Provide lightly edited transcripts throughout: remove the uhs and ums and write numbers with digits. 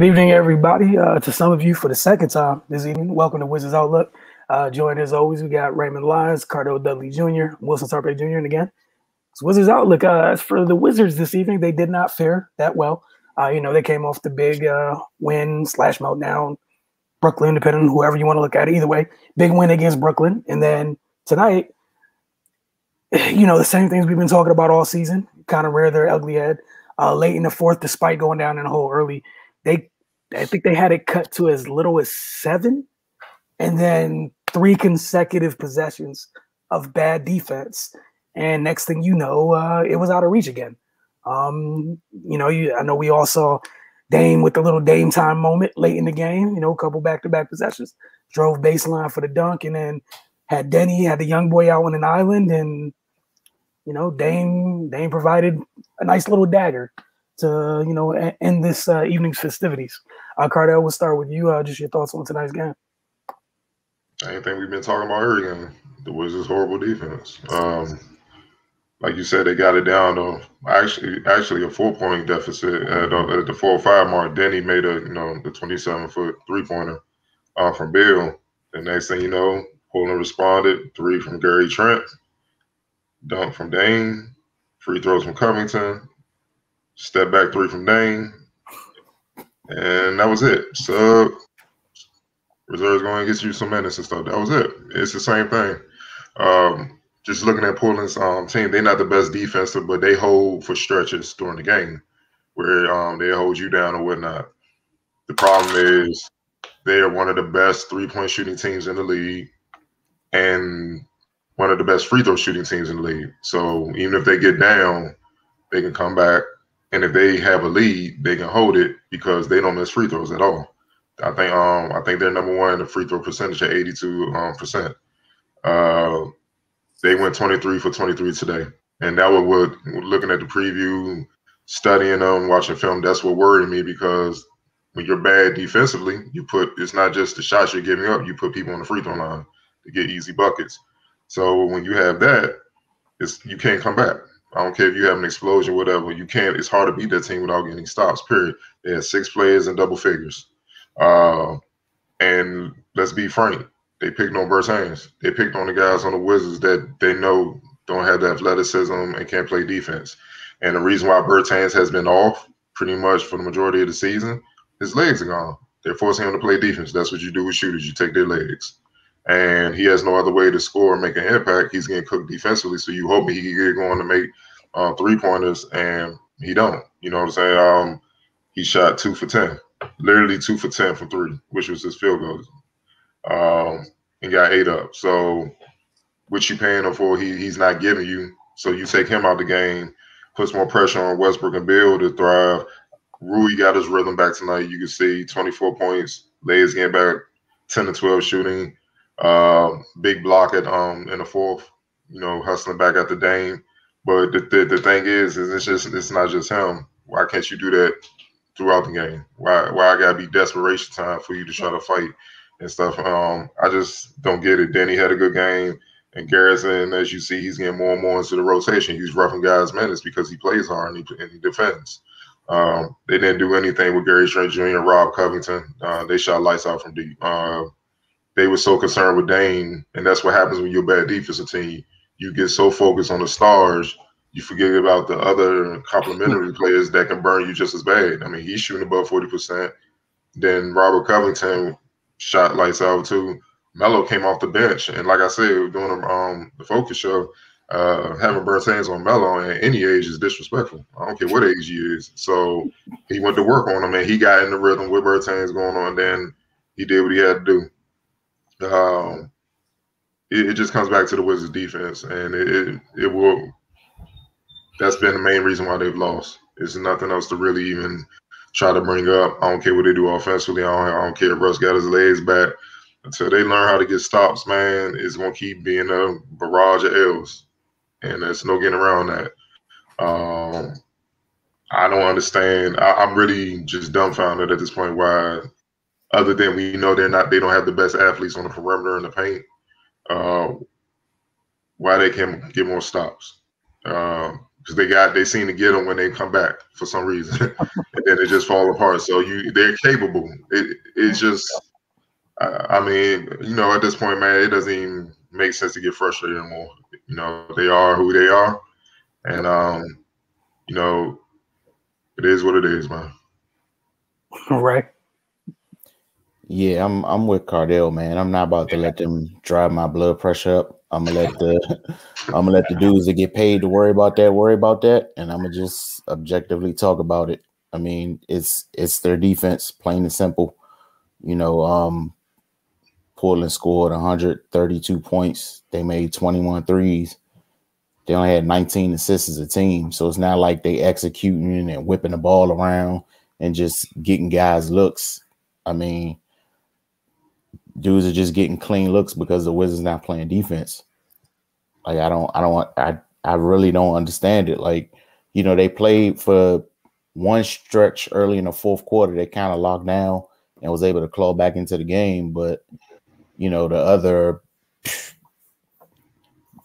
Good evening, everybody. To some of you for the second time this evening, welcome to Wizards Outlook. Joined as always, we got Raymond Lyons, Cardell Dudley Jr., Wilson Tarpe Jr., and again, it's Wizards Outlook. As for the Wizards this evening, they did not fare that well. They came off the big win / meltdown, Brooklyn, depending on whoever you want to look at it. Either way, big win against Brooklyn. And then tonight, the same things we've been talking about all season, kind of rear their ugly head. Late in the fourth, despite going down in the hole early, I think they had it cut to as little as 7, and then 3 consecutive possessions of bad defense. And next thing you know, it was out of reach again. I know we all saw Dame with the little Dame time moment late in the game, a couple back-to-back possessions, drove baseline for the dunk, and then had the young boy out on an island, and Dame provided a nice little dagger to end this evening's festivities. Cardell, we'll start with you. Just your thoughts on tonight's game. Same thing we've been talking about earlier game. The Wizards' horrible defense. Like you said, they got it down though. Actually a 4-point deficit at the 4 or 5 mark. Denny made the 27-foot 3-pointer from Bill. The next thing you know, Portland responded. 3 from Gary Trent, dunk from Dame, free throws from Covington, step back 3 from Dame, and that was it. So reserves going to get you some minutes and stuff. That was it. It's the same thing. Just looking at Portland's team, they're not the best defensive, but they hold for stretches during the game where they hold you down or whatnot. The problem is they are one of the best 3-point shooting teams in the league and one of the best free throw shooting teams in the league. So even if they get down, they can come back. And if they have a lead, they can hold it because they don't miss free throws at all. I think they're number 1 in the free throw percentage at 82%. They went 23 for 23 today, and that was what looking at the preview, studying them, watching film. That's what worried me because when you're bad defensively, it's not just the shots you're giving up. You put people on the free throw line to get easy buckets. So when you have that, you can't come back. I don't care if you have an explosion, whatever. You can't. It's hard to beat that team without getting stops. Period. They had 6 players in double figures, and let's be frank. They picked on Bertans. They picked on the guys on the Wizards that they know don't have the athleticism and can't play defense. And the reason why Bertans has been off pretty much for the majority of the season, his legs are gone. They're forcing him to play defense. That's what you do with shooters. You take their legs. And he has no other way to score and make an impact. He's getting cooked defensively, so you hope he can get going to make 3-pointers, and he don't. You know what I'm saying? He shot 2 for 10, literally 2 for 10 from 3, which was his field goal. And got 8 up. So what you paying him for, he's not giving you. So you take him out the game, puts more pressure on Westbrook and Bill to thrive. Rui got his rhythm back tonight. You can see 24 points, Lay's getting back 10 to 12 shooting. Big block in the fourth, hustling back at the Dame. But the thing is it's not just him. Why can't you do that throughout the game? Why I gotta be desperation time for you to try to fight and stuff? I just don't get it. Denny had a good game, and Garrison, as you see, he's getting more and more into the rotation. He's roughing guys' minutes because he plays hard and he defends. They didn't do anything with Gary Trent Jr. and Rob Covington. They shot lights out from deep. They were so concerned with Dame, and that's what happens when you're a bad defensive team. You get so focused on the stars, you forget about the other complementary players that can burn you just as bad. I mean, he's shooting above 40%. Then Robert Covington shot lights out too. Melo came off the bench, and like I said, doing the focus show, having Bertans on Melo at any age is disrespectful. I don't care what age he is. So he went to work on him, and he got in the rhythm with Bertans going on. Then he did what he had to do. It just comes back to the Wizards defense, and it will. That's been the main reason why they've lost. There's nothing else to really even try to bring up. I don't care what they do offensively. I don't care if Russ got his legs back. Until they learn how to get stops, man, it's going to keep being a barrage of L's, and there's no getting around that. I don't understand. I'm really just dumbfounded at this point why, other than we know they don't have the best athletes on the perimeter in the paint, why they can't get more stops. because they seem to get them when they come back for some reason, and then they just fall apart. So they're capable. It's just, I mean, at this point, man, it doesn't even make sense to get frustrated anymore. They are who they are, and it is what it is, man. Right. Yeah, I'm with Cardell, man. I'm not about to let them drive my blood pressure up. I'm gonna let the dudes that get paid to worry about that, and I'm gonna just objectively talk about it. I mean, it's their defense, plain and simple. Portland scored 132 points. They made 21 threes. They only had 19 assists as a team, so it's not like they executing and whipping the ball around and just getting guys looks. I mean, dudes are just getting clean looks because the Wizards not playing defense. Like I really don't understand it. Like, they played for one stretch early in the fourth quarter. They kind of locked down and was able to claw back into the game, but the other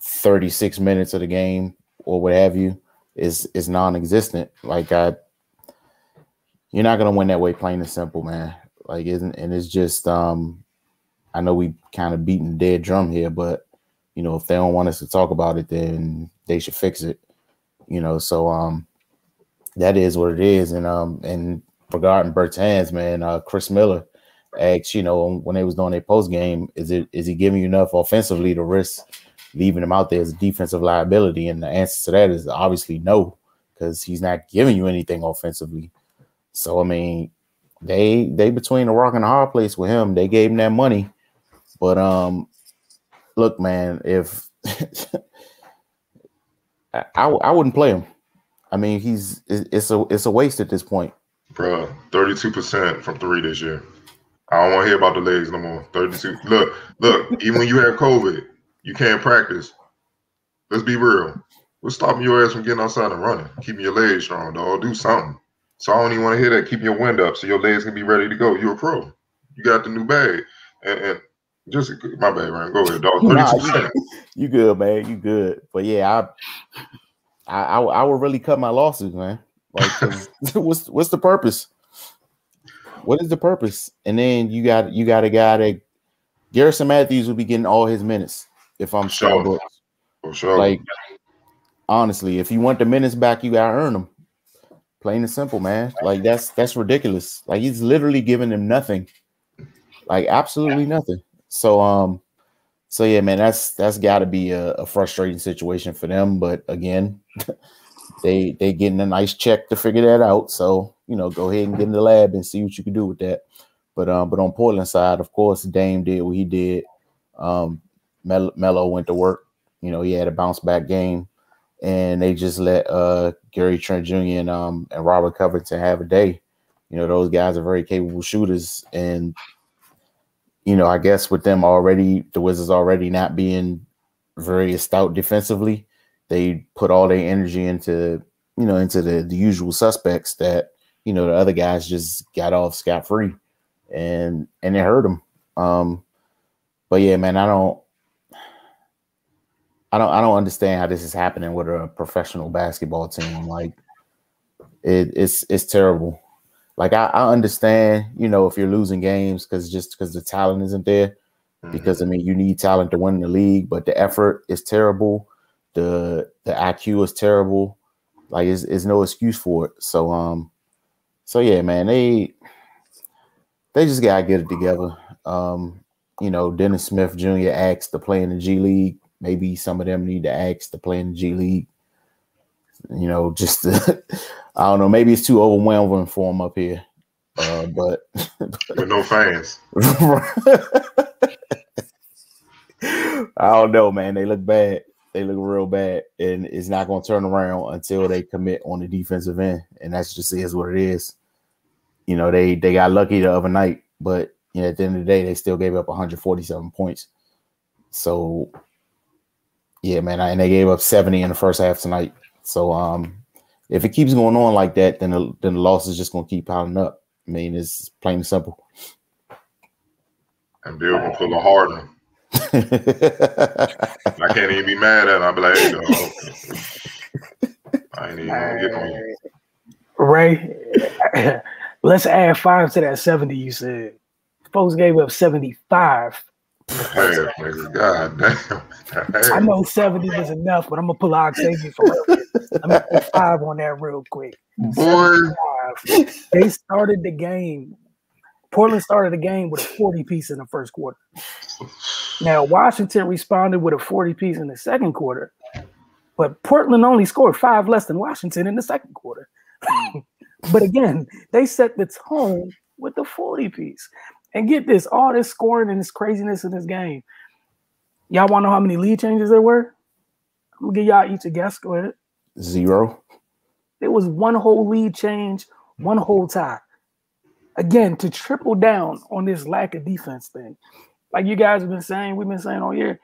36 minutes of the game or what have you is non-existent. Like you're not gonna win that way, plain and simple, man. Like, it's just I know we kind of beating the dead drum here, but if they don't want us to talk about it, then they should fix it. So that is what it is. And regarding Bertans, man, Chris Miller asked, when they was doing their post game, is he giving you enough offensively to risk leaving him out there as a defensive liability? And the answer to that is obviously no, because he's not giving you anything offensively. So I mean, they between the rock and the hard place with him. They gave him that money, but look, man, if I wouldn't play him. I mean, it's a waste at this point. Bro, 32% from three this year. I don't want to hear about the legs no more. 32. Look. Even when you have COVID, you can't practice. Let's be real. What's stopping your ass from getting outside and running? Keeping your legs strong, dog. Do something. So I don't even want to hear that. Keeping your wind up so your legs can be ready to go. You're a pro. You got the new bag. And just my bad, Ryan. Go ahead, dog. 32%. You good, man. You good. But yeah, I would really cut my losses, man. Like, what's the purpose? What is the purpose? And then you got a guy that Garrison Matthews will be getting all his minutes if I'm sure. For sure. Like, honestly, if you want the minutes back, you gotta earn them. Plain and simple, man. Like, that's ridiculous. Like, he's literally giving them nothing. Like, absolutely nothing. So yeah, man, that's got to be a frustrating situation for them. But again, they getting a nice check to figure that out. So go ahead and get in the lab and see what you can do with that. But on Portland side, of course, Dame did what he did. Melo went to work. He had a bounce back game, and they just let Gary Trent Jr. and Robert Covington have a day. Those guys are very capable shooters, and I guess with them already, the Wizards already not being very stout defensively, they put all their energy into the usual suspects that the other guys just got off scot-free, and it hurt them. But yeah, man, I don't understand how this is happening with a professional basketball team. Like, it's terrible. Like, I understand, if you're losing games because the talent isn't there, because I mean, you need talent to win the league, but the effort is terrible. The IQ is terrible. Like, it's no excuse for it. So yeah, man, they just gotta get it together. Dennis Smith Jr. asked to play in the G League. Maybe some of them need to ask to play in the G League. Just to, I don't know. Maybe it's too overwhelming for them up here. But with no fans. I don't know, man. They look bad. They look real bad, and it's not going to turn around until they commit on the defensive end, and that's just is what it is. They got lucky the other night, but at the end of the day, they still gave up 147 points. So, yeah, man, and they gave up 70 in the first half tonight. So, if it keeps going on like that, then the loss is just going to keep piling up. I mean, it's plain and simple. And Bill gonna pull a Harden. I can't even be mad at him. I'll be like, hey, ain't gonna get on you. Ray, let's add 5 to that 70 you said. Folks gave up 75. Hey, nigga, God damn. I know 70 was enough, but I'm gonna pull Octavia from earlier. Let me put 5 on that real quick. Boy. 75. They started the game. Portland started the game with a 40 piece in the first quarter. Now Washington responded with a 40 piece in the second quarter, but Portland only scored 5 less than Washington in the second quarter. But again, they set the tone with the 40 piece. And get this, all this scoring and this craziness in this game. Y'all want to know how many lead changes there were? I'm going to give y'all each a guess. Go ahead. 0. There was one whole lead change, one whole tie. Again, to triple down on this lack of defense thing. Like you guys have been saying, we've been saying all year,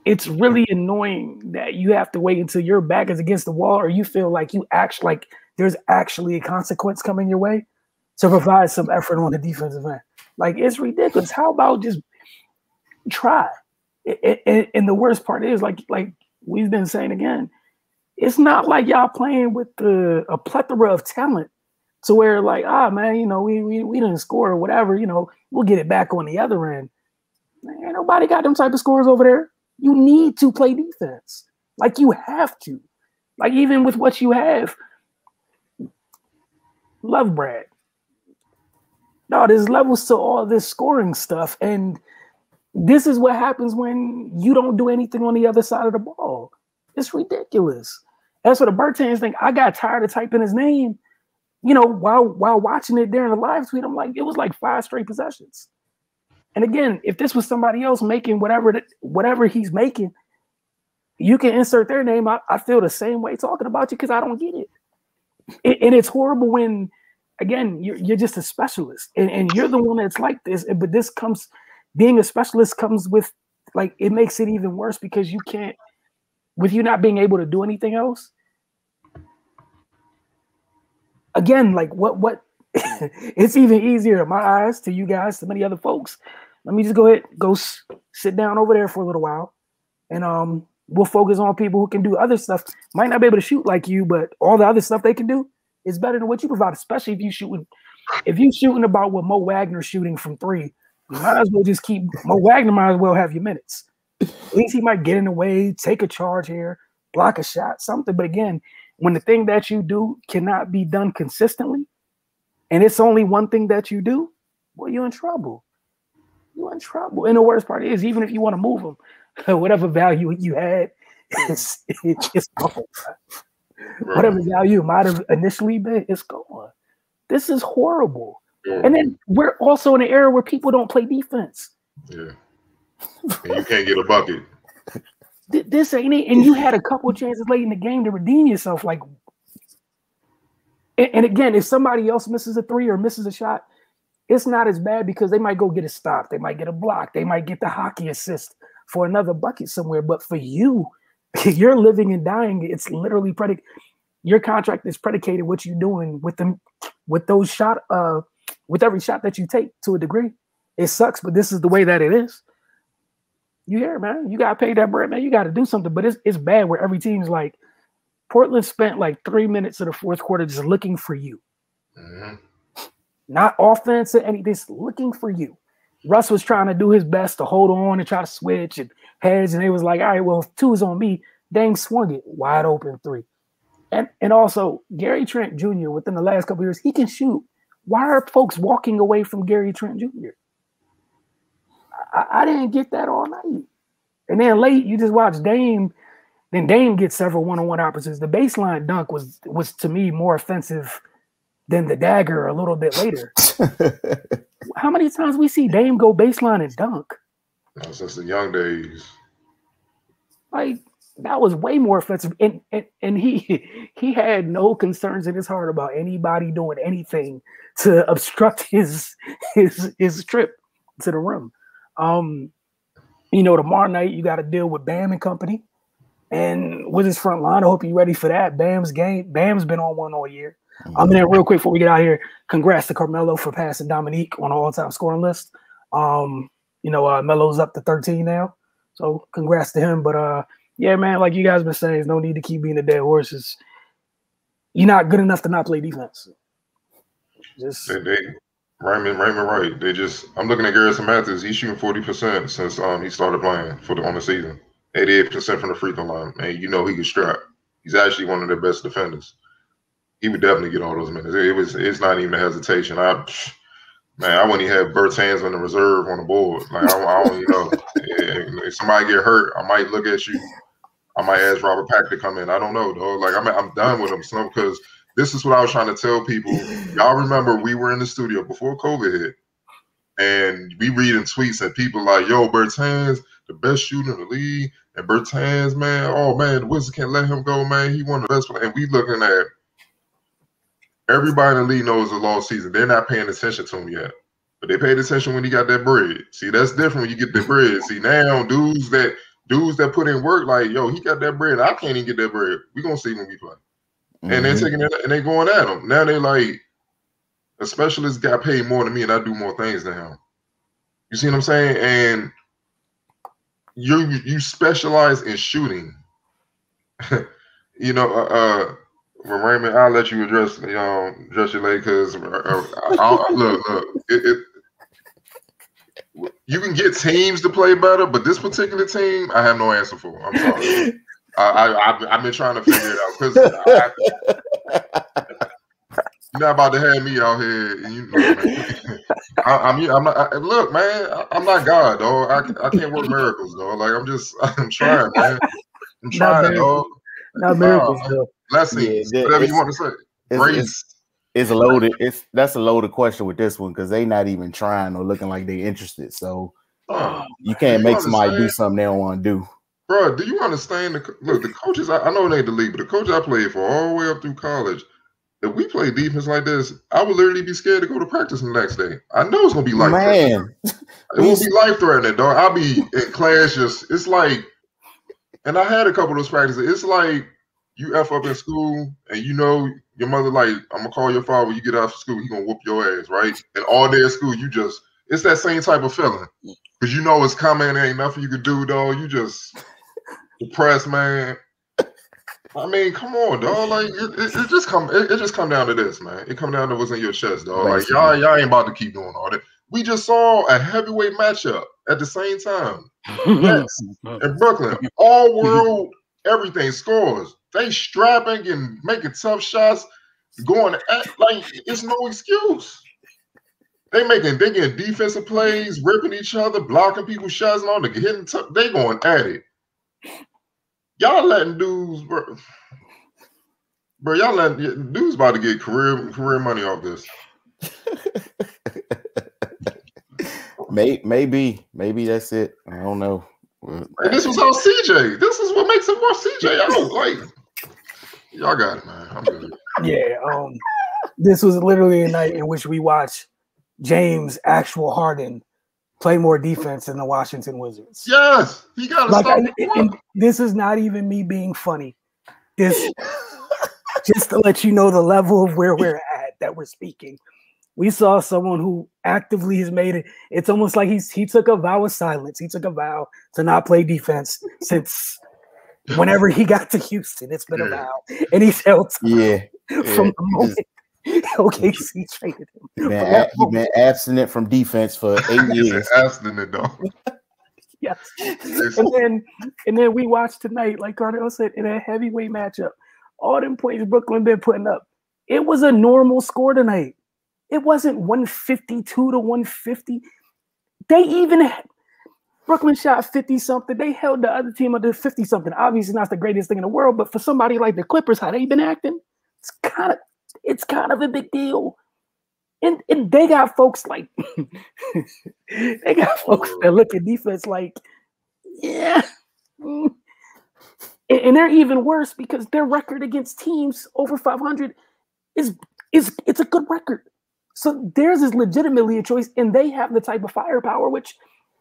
it's really annoying that you have to wait until your back is against the wall or you feel like there's actually a consequence coming your way to provide some effort on the defensive end. Like, it's ridiculous. How about just try? And the worst part is, like we've been saying again, it's not like y'all playing with a plethora of talent to where like, man, we didn't score or whatever, we'll get it back on the other end. Man, ain't nobody got them type of scores over there. You need to play defense. Like, you have to. Like, even with what you have, love Brad. No, there's levels to all this scoring stuff. And this is what happens when you don't do anything on the other side of the ball. It's ridiculous. As for the Bertans thing, I got tired of typing his name, while watching it during the live tweet. I'm like, it was like 5 straight possessions. And again, if this was somebody else making whatever he's making, you can insert their name. I feel the same way talking about you because I don't get it. And it's horrible when, again, you're just a specialist and you're the one that's like this. But being a specialist comes with, like, it makes it even worse because you can't, with you not being able to do anything else. Again, like what it's even easier in my eyes to you guys, to many other folks. Let me just go sit down over there for a little while and we'll focus on people who can do other stuff. Might not be able to shoot like you, but all the other stuff they can do is better than what you provide, especially if you shooting about what Mo Wagner's shooting from 3. You might as well just keep Mo Wagner might as well have your minutes. At least he might get in the way, take a charge here, block a shot, something. But again, when the thing that you do cannot be done consistently, and it's only one thing that you do, well, you're in trouble. You're in trouble. And the worst part is, even if you want to move them, whatever value you had, it's gone. Right. Whatever value it might have initially been, it's gone. This is horrible. Yeah. And then we're also in an era where people don't play defense. Yeah. And you can't get a bucket. This ain't it. And you had a couple of chances late in the game to redeem yourself. Like, and again, if somebody else misses a 3 or misses a shot, it's not as bad because they might go get a stop. They might get a block. They might get the hockey assist for another bucket somewhere. But for you, you're living and dying. It's literally your contract is predicated what you're doing with them, with those with every shot that you take to a degree. It sucks, but this is the way that it is. You hear, man? You got to pay that bread, man. You got to do something. But it's bad where every team's like, Portland spent like 3 minutes of the fourth quarter just looking for you. Mm-hmm. Not offense or anything, just looking for you. Russ was trying to do his best to hold on and try to switch and heads, and they was like, all right, well, if 2 is on me, Dame swung it. Wide open 3. And also, Gary Trent Jr., within the last couple of years, he can shoot. Why are folks walking away from Gary Trent Jr.? I didn't get that all night. And then late, you just watch Dame. Then Dame gets several one-on-one opportunities. The baseline dunk was to me more offensive than the dagger a little bit later. How many times we see Dame go baseline and dunk? No, since the young days. Like, that was way more offensive. And he had no concerns in his heart about anybody doing anything to obstruct his trip to the rim. Tomorrow night you got to deal with Bam and company. And with his front line, I hope you're ready for that. Bam's been on one all year. And then real quick before we get out here, congrats to Carmelo for passing Dominique on the all-time scoring list. Melo's up to 13 now. So congrats to him. But yeah, man, like you guys been saying, there's no need to keep being the dead horses. you're not good enough to not play defense. Just Raymond right. I'm looking at Garrison Mathis. He's shooting 40% since he started playing on the season. 88% from the free throw line. Man, you know he can strap. He's actually one of their best defenders. He would definitely get all those minutes. It's not even a hesitation. I wouldn't even have Bertans in the reserve on the board. Like I don't even know. If somebody get hurt, I might look at you. I might ask Robert Pack to come in. I don't know, though. Like I'm done with him, because this is what I was trying to tell people. Y'all remember we were in the studio before COVID hit, and we reading tweets and people like, "Yo, Bertans, the best shooter in the league," and Bertans, man, oh man, the Wizards can't let him go, man. He one of the best players. And we looking at everybody in the league knows the lost season. They're not paying attention to him yet, but they paid attention when he got that bread. See, that's different when you get the bread. See, now dudes that put in work, like, yo, he got that bread. I can't even get that bread. We're going to see when we play. Mm-hmm. And they're taking it and they're going at him. Now they like, a specialist got paid more than me and I do more things than him. You see what I'm saying? And you specialize in shooting. Well, Raymond, I'll let you address your lady, because look, you can get teams to play better, but this particular team, I have no answer for. I'm sorry. I've been trying to figure it out, because you're not about to have me out here. I'm not. Look, man, I'm not God, dog. I can't work miracles, dog. Like I'm trying, man. I'm trying, dog. Not miracles, though. Blessings, whatever you want to say. Grace. That's a loaded question with this one, because they not even trying or looking like they interested. So you can't make somebody do something they don't want to do. Bro, do you understand? The coaches, I know it ain't the league, but the coach I played for all the way up through college, if we play defense like this, I would literally be scared to go to practice the next day. I know it's going to be life-threatening. It won't be life-threatening, dog. I'll be in class it's like, and I had a couple of those practices. It's like you F up in school and you know your mother like, I'm going to call your father when you get out of school. He's going to whoop your ass, right? And all day at school, it's that same type of feeling. Because you know it's coming, there ain't nothing you can do, dog. You just depressed, man. I mean, come on, dog. Like it just come down to this, man. It come down to what's in your chest, dog. Like y'all ain't about to keep doing all that. We just saw a heavyweight matchup at the same time. Nets in Brooklyn, all world, everything scores. They strapping and making tough shots, going at, like it's no excuse. They getting defensive plays, ripping each other, blocking people's shots, and all the hitting. They going at it. Y'all letting dudes, bro. Y'all letting dudes about to get career money off this. Maybe that's it. I don't know. And this was all CJ. This is what makes it more CJ out. Like, y'all got it, man. I'm good. Yeah. This was literally a night in which we watched James Actual Harden play more defense than the Washington Wizards. Yes, he got to stop. And this is not even me being funny. This just to let you know the level of where we're at that we're speaking. We saw someone who actively has made it. It's almost like he took a vow of silence. He took a vow to not play defense since whenever he got to Houston. It's been a vow, and he's held from the moment OKC traded him. He's been abstinent from defense for 8 years. Abstinent, though. Yes. And then we watched tonight, like Cardell said, in a heavyweight matchup. All them points Brooklyn been putting up. It was a normal score tonight. It wasn't 152 to 150. Brooklyn shot 50-something. They held the other team under 50-something. Obviously not the greatest thing in the world, but for somebody like the Clippers, how they been acting, it's kind of a big deal. And they got folks like that look at defense like, yeah. And they're even worse because their record against teams over 500 it's a good record. So theirs is legitimately a choice, and they have the type of firepower which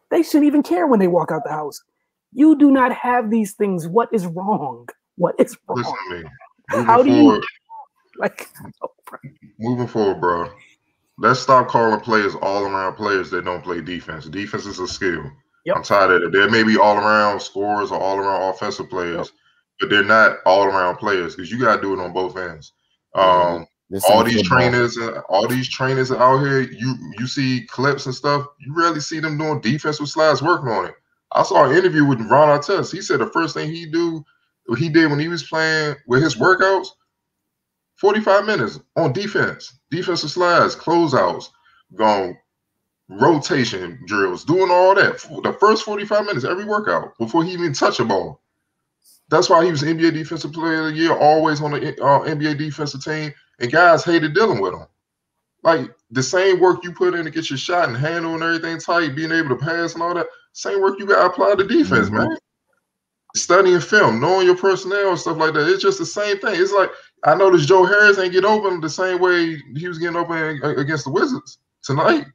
they shouldn't even care when they walk out the house. You do not have these things. What is wrong? What is wrong? Listen to me. How do you moving forward, bro? Let's stop calling players all-around players that don't play defense. Defense is a skill. Yep. I'm tired of it. There may be all-around scorers or all-around offensive players, but they're not all-around players because you got to do it on both ends. All these trainers out here, you see clips and stuff. You rarely see them doing defensive slides working on it. I saw an interview with Ron Artest. He said the first thing he did when he was playing with his workouts, 45 minutes on defense, defensive slides, closeouts, going rotation drills, doing all that. The first 45 minutes every workout before he even touched a ball. That's why he was NBA Defensive Player of the Year, always on the NBA defensive team, and guys hated dealing with him. Like, the same work you put in to get your shot and handle and everything tight, being able to pass and all that, same work you got to apply to defense, man. Studying film, knowing your personnel and stuff like that. It's just the same thing. It's like, I noticed Joe Harris ain't get open the same way he was getting open against the Wizards tonight.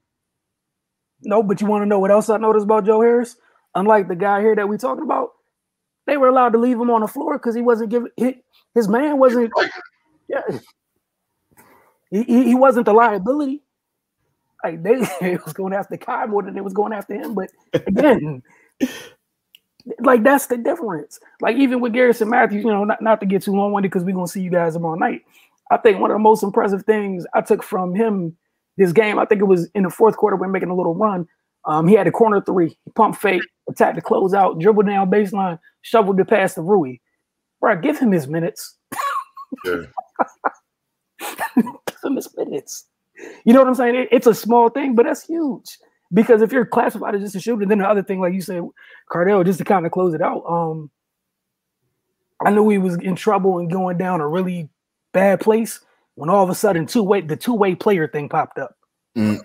No, but you want to know what else I noticed about Joe Harris? Unlike the guy here that we talking about, they were allowed to leave him on the floor because he wasn't giving his man wasn't. Yeah, he wasn't the liability. Like it was going after Kai more than they was going after him. But again, like that's the difference. Like even with Garrison Matthews, you know, not to get too long-winded because we're gonna see you guys tomorrow night. I think one of the most impressive things I took from him this game, I think it was in the fourth quarter when making a little run. He had a corner three, pump fake, attacked the closeout, dribbled down baseline, shoveled it past the Rui. Bro, give him his minutes. Yeah. Give him his minutes. You know what I'm saying? It's a small thing, but that's huge. Because if you're classified as just a shooter, then the other thing, like you said, Cardell, just to kind of close it out, I knew he was in trouble and going down a really bad place when all of a sudden the two-way player thing popped up. Why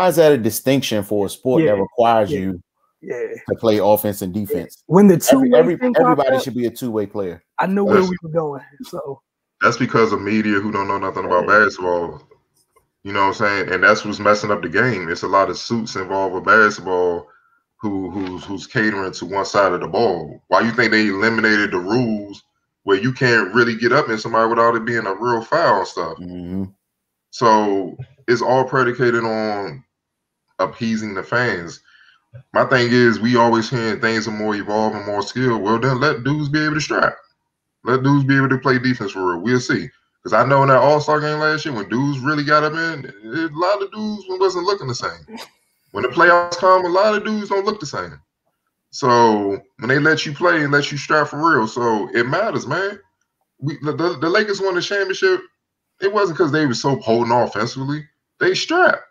is that a distinction for a sport that requires you to play offense and defense? When the everybody should be a two-way player. I know where we were going. So that's because of media who don't know nothing about basketball. You know what I'm saying? And that's what's messing up the game. It's a lot of suits involved with basketball who's catering to one side of the ball. Why you think they eliminated the rules where you can't really get up in somebody without it being a real foul and stuff? Mm-hmm. So it's all predicated on appeasing the fans. My thing is, we always hearing things are more evolved and more skilled. Well, then let dudes be able to strap. Let dudes be able to play defense for real. We'll see. Because I know in that All-Star game last year, when dudes really got up in, a lot of dudes wasn't looking the same. When the playoffs come, a lot of dudes don't look the same. So when they let you play and let you strap for real, so it matters, man. The Lakers won the championship. It wasn't because they were so potent offensively. They strapped.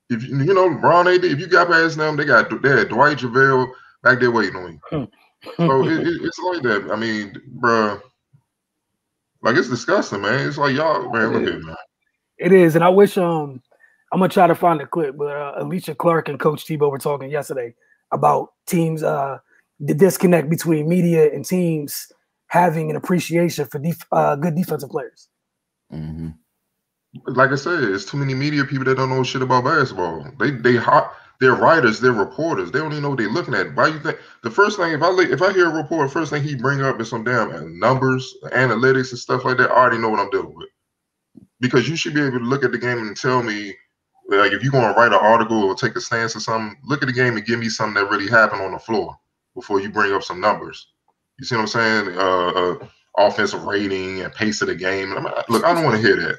If you know LeBron AD, if you got past them, they had Dwight JaVale back there waiting on you. So it's like that. I mean, bruh, like it's disgusting, man. It's like y'all, man. Look at it, man. It is, and I wish I'm gonna try to find the clip, but Alicia Clark and Coach Tebow were talking yesterday about teams, the disconnect between media and teams having an appreciation for good defensive players. Mm-hmm. Like I said, it's too many media people that don't know shit about basketball. They're writers, they're reporters. They don't even know what they're looking at. Why you think the first thing if I hear a report, the first thing he bring up is some damn numbers, analytics, and stuff like that. I already know what I'm dealing with. Because you should be able to look at the game and tell me, like, if you're going to write an article or take a stance or something, look at the game and give me something that really happened on the floor before you bring up some numbers. You see what I'm saying? Offensive rating and pace of the game. Look, I don't want to hear that.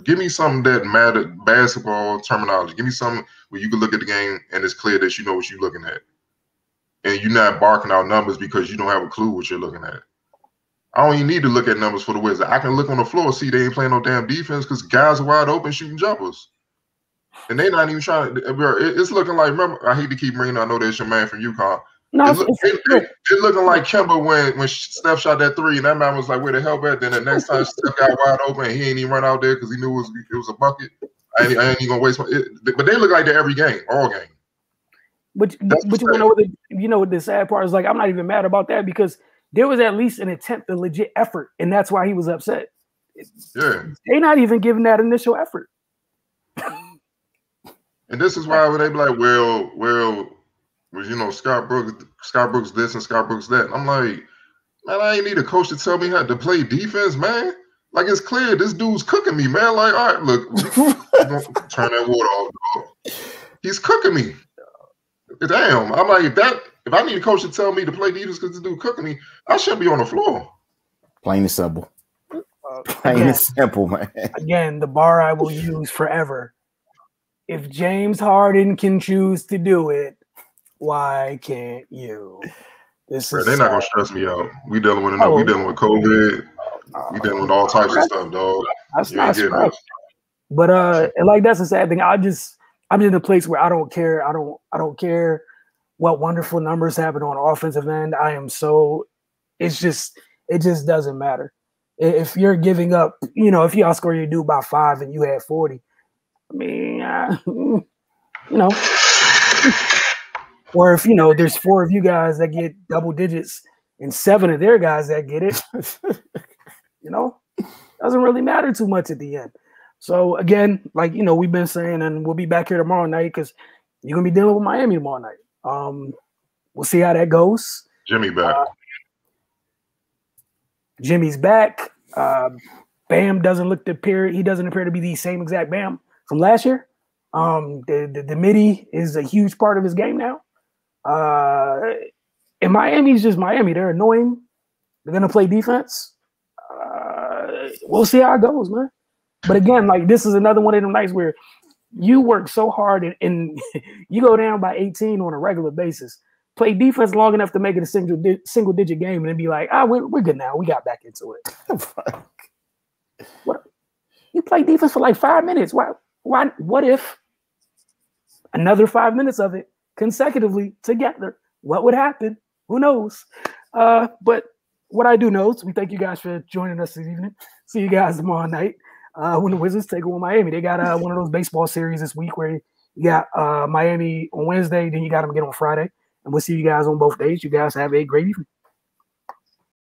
Give me something that matters, basketball terminology. Give me something where you can look at the game and it's clear that you know what you're looking at. And you're not barking out numbers because you don't have a clue what you're looking at. I don't even need to look at numbers for the Wizards. I can look on the floor and see they ain't playing no damn defense because guys are wide open shooting jumpers. And they're not even trying to. It's looking like, remember, I hate to keep bringing, I know there's your man from UConn. No, it's looking like Kemba when Steph shot that three, and that man was like, where the hell at? Then the next time Steph got wide open, and he ain't even run out there because he knew it was a bucket. I ain't even gonna waste my. But they look like that every game, all game. But you know what the sad part is? Like, I'm not even mad about that because there was at least an attempt, a legit effort, and that's why he was upset. Yeah, they're not even giving that initial effort. And this is why when they be like, well, you know, Scott Brooks this and Scott Brooks that. And I'm like, man, I ain't need a coach to tell me how to play defense, man. Like, it's clear this dude's cooking me, man. Like, all right, look, don't turn that water off, dog. He's cooking me. Damn. I'm like, if I need a coach to tell me to play defense because this dude cooking me, I shouldn't be on the floor. Plain and simple. Plain and simple, man. Again, the bar I will use forever. If James Harden can choose to do it, why can't you? They're not gonna stress me out. We dealing with we dealing with COVID. We dealing with all types of stuff, dog. That's not stress. But and like that's the sad thing. I'm in a place where I don't care. I don't care what wonderful numbers happen on offensive end. It just doesn't matter. If you're giving up, if you outscore your dude by 5 and you had 40, I mean, or if there's 4 of you guys that get double digits and 7 of their guys that get it, doesn't really matter too much at the end. So again, like we've been saying, and we'll be back here tomorrow night because you're gonna be dealing with Miami tomorrow night. We'll see how that goes. Jimmy back. Jimmy's back. Bam doesn't appear to be the same exact Bam from last year. The midi is a huge part of his game now. And Miami's just Miami. They're annoying. They're gonna play defense. We'll see how it goes, man. But again, like this is another one of them nights where you work so hard and you go down by 18 on a regular basis. Play defense long enough to make it a single digit game and then be like, we're good now. We got back into it. What? You play defense for like 5 minutes. Why? What if another 5 minutes of it consecutively together? What would happen? Who knows? But what I do know is we thank you guys for joining us this evening. See you guys tomorrow night when the Wizards take on Miami. They got one of those baseball series this week where you got Miami on Wednesday, then you got them again on Friday. And we'll see you guys on both days. You guys have a great evening.